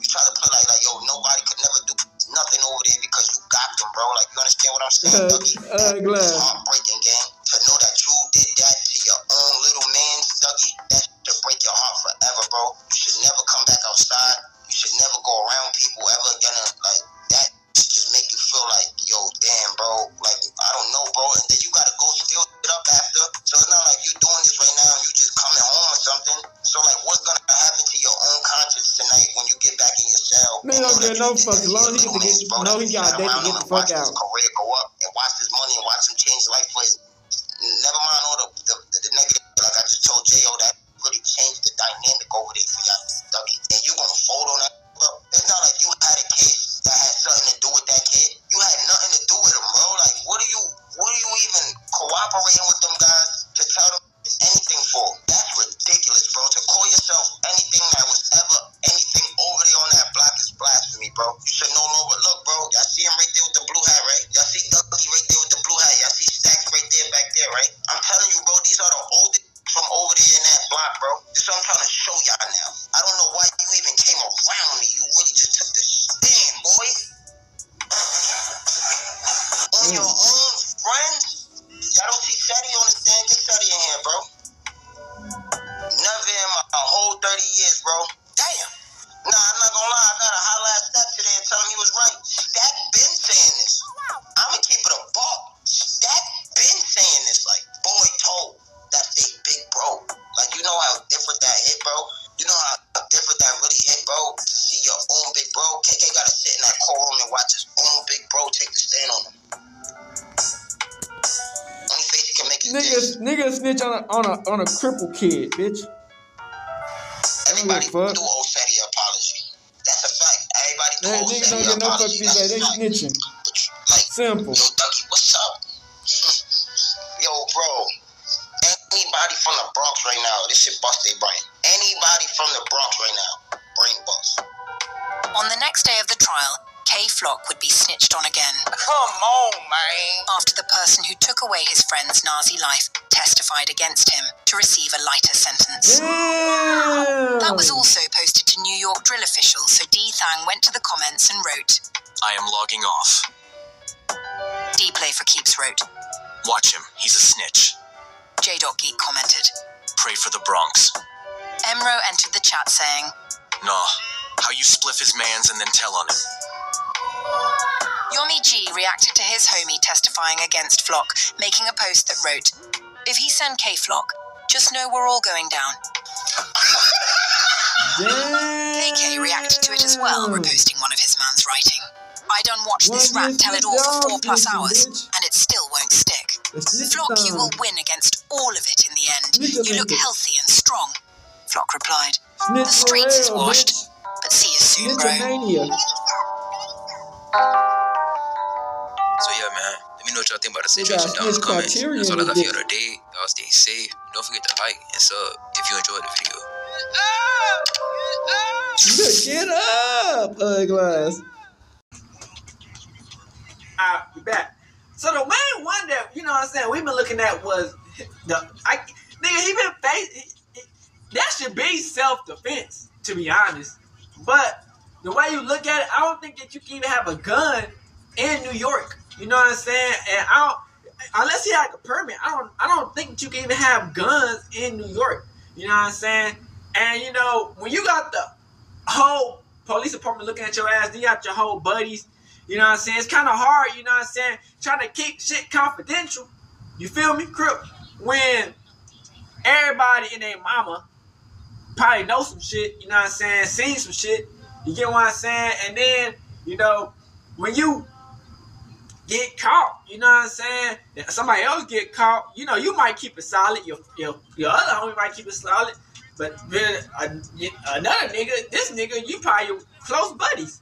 [SPEAKER 7] tried to play like yo, nobody could never do nothing over there because you got them, bro. Like, you understand what I'm saying, Dougie?
[SPEAKER 2] Glad.
[SPEAKER 7] It's heartbreaking, gang. To know that you did that to your own little man, Dougie, that should break your heart forever, bro. You should never come back outside. You should never go around people ever again. Like, that just make you feel like, yo, damn, bro. Like, I don't know, bro. And then you gotta go steal it up after. So it's not like you doing this right now and you just coming home or something. So, like, what's gonna happen to your own conscience tonight when you get back in your cell?
[SPEAKER 2] Man, don't give no fucks. As long as he get to get, know he got a date to get the fuck out.
[SPEAKER 7] His career go up and watch his money and watch him change life for his. Never mind all the negative. Like I just told J.O., that really changed the dynamic over there for y'all, Dougie. And you gonna fold on that, bro? It's not like you had a case that had something to do with that kid. You had nothing to do with him, bro. Like, what are you even cooperating with them guys to tell them anything for? That's ridiculous, bro. To call yourself anything that was ever anything over there on that block is blasphemy, bro. You should know no, but look, bro, y'all see him right there with the blue hat, right? Y'all see Dougie right there with the blue hat. Y'all see Stacks right there back there, right? I'm telling you, bro, these are the oldest from over there in that block, bro. This is what I'm trying to show y'all now. I don't know why you even came around me. You really just took the stand, boy. On your own friends. Y'all don't see Seti on the stand. Get Seti in here, bro. Never in my whole 30 years, bro. Damn. Nah, I'm not gonna lie. I got to holler at Stack today and tell him he was right. Stack been saying this. I'ma keep it a buck. Stack been saying this. Like, boy told. That's a big bro. Like, you know how different that hit, bro? You know how different that really hit, bro? To see your own big bro. KK gotta sit in that courtroom and watch his own big bro take the stand on him. Only face he can make is
[SPEAKER 2] Niggas snitch on a crippled kid, bitch.
[SPEAKER 7] Everybody do owe Seti an apology. That's a fact. Everybody do owe
[SPEAKER 2] Niggas don't
[SPEAKER 7] Seti
[SPEAKER 2] get
[SPEAKER 7] an
[SPEAKER 2] no fucks
[SPEAKER 7] apology.
[SPEAKER 2] these days. They snitching.
[SPEAKER 7] Like,
[SPEAKER 2] simple.
[SPEAKER 7] Yo, Dougie, what's up? Yo, bro. Anybody from the Bronx right now, this shit bust their brain. Anybody from the Bronx right now, brain bust.
[SPEAKER 10] On the next day of the trial, K Flock would be snitched on again.
[SPEAKER 8] Come on, man.
[SPEAKER 10] After the person who took away his friend's Nazi life testified against him to receive a lighter sentence.
[SPEAKER 2] Damn.
[SPEAKER 10] That was also posted to New York drill officials, so D Thang went to the comments and wrote,
[SPEAKER 12] I am logging off.
[SPEAKER 10] D Play for Keeps wrote,
[SPEAKER 12] Watch him, he's a snitch.
[SPEAKER 10] J.Geek commented,
[SPEAKER 12] Pray for the Bronx.
[SPEAKER 10] Emro entered the chat saying,
[SPEAKER 12] Nah, how you spliff his mans and then tell on him.
[SPEAKER 10] Yomi G reacted to his homie testifying against Flock, making a post that wrote, If he send K Flock, just know we're all going down. KK reacted to it as well, reposting one of his man's writing. I done watched this rat tell it all for 4+ hours, and it still won't stick. Flock, you will win against all of it in the end. You look healthy and strong. Flock replied, The streets is washed, but see you soon, bro.
[SPEAKER 9] So yeah, man, let me know what y'all think about the situation down in the comments. That's all I got for you today. Y'all stay safe. Don't forget to like and sub if you enjoyed the video.
[SPEAKER 2] Get up, Uglass. Alright, we back. So the main one that, you know what I'm saying, we've been looking at was nigga, he been facing, that should be self-defense, to be honest. But the way you look at it, I don't think that you can even have a gun in New York. You know what I'm saying? And unless he had a permit, I don't think that you can even have guns in New York. You know what I'm saying? And you know, when you got the whole police department looking at your ass, then you got your whole buddies. You know what I'm saying? It's kind of hard, you know what I'm saying, trying to keep shit confidential. You feel me, Crip? When everybody and their mama probably know some shit, you know what I'm saying, seen some shit. You get what I'm saying? And then, you know, when you get caught, you know what I'm saying, somebody else get caught, you know, you might keep it solid. Your other homie might keep it solid. But then another nigga, this nigga, you probably your close buddies.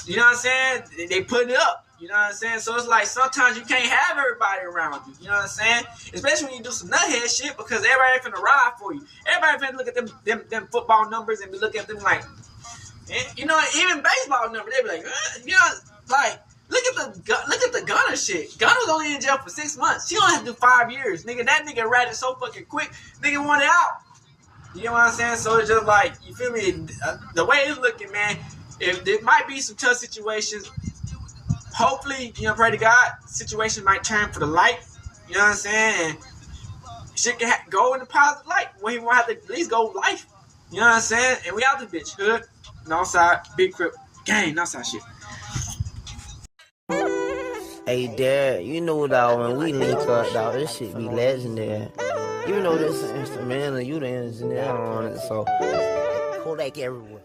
[SPEAKER 2] You know what I'm saying? They put it up. You know what I'm saying? So it's like sometimes you can't have everybody around you. You know what I'm saying? Especially when you do some nuthead shit, because everybody ain't finna ride for you. Everybody finna look at them football numbers and be looking at them like, you know, even baseball numbers. They be like, you know, like look at the Gunner shit. Gunner was only in jail for 6 months. She only had to do 5 years. Nigga, that nigga ratted so fucking quick. Nigga wanted out. You know what I'm saying? So it's just like, you feel me? The way it's looking, man. If there might be some tough situations, hopefully, you know, pray to God, situation might turn for the light. You know what I'm saying? And shit can go in the positive light. Where he won't have to at least go life. You know what I'm saying? And we out this bitch. Hood, Northside, Big Crip, gang, Northside shit.
[SPEAKER 13] Hey, Dad, you know, dog, when we link up, dog, this shit be legendary. Even though this is instrumental, you the engineer on it, so Kodak everywhere.